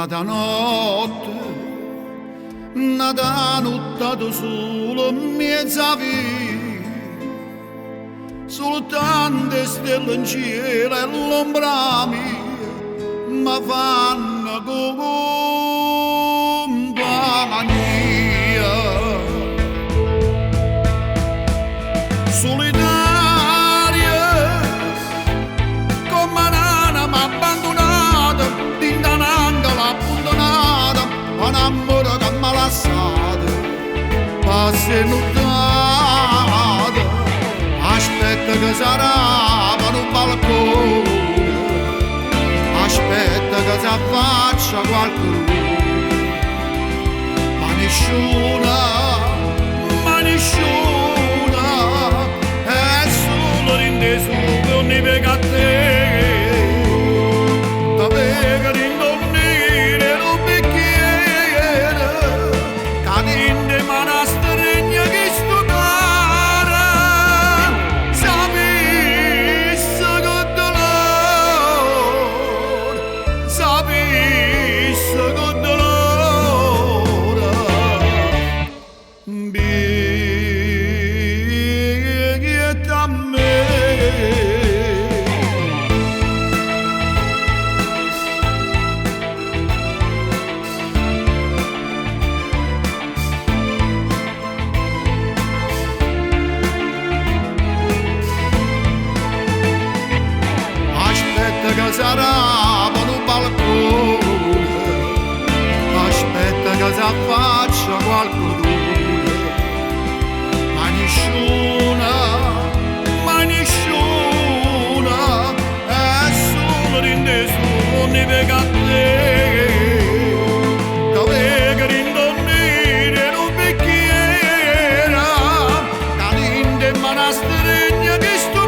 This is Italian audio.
Nata notte, nata nottato solo in mezza via, soltanto stelle in cielo e l'ombra mia mi fanno compagnia. Solitaria, come un'anima abbandonata, tintanando l'abbandonata, un amore che mi ha lasciato, passa e nottata, aspetta che sarà per un balcone, aspetta che si affaccia qualcuno, ma nessuna, è solo rindeso che ogni pega a te, da pega rindonnire lo bicchiere, cadinde manastregna che studiare, sapesse che dolore, sapesse che dolore, biglietta a me. Aspetta che sarà per un balcone, aspetta che si affaccia qualcuno, ma nessuna, è solo rindeso ogni pega a te, da pega rindonnire lo bicchiere, cadinde manastregna che sto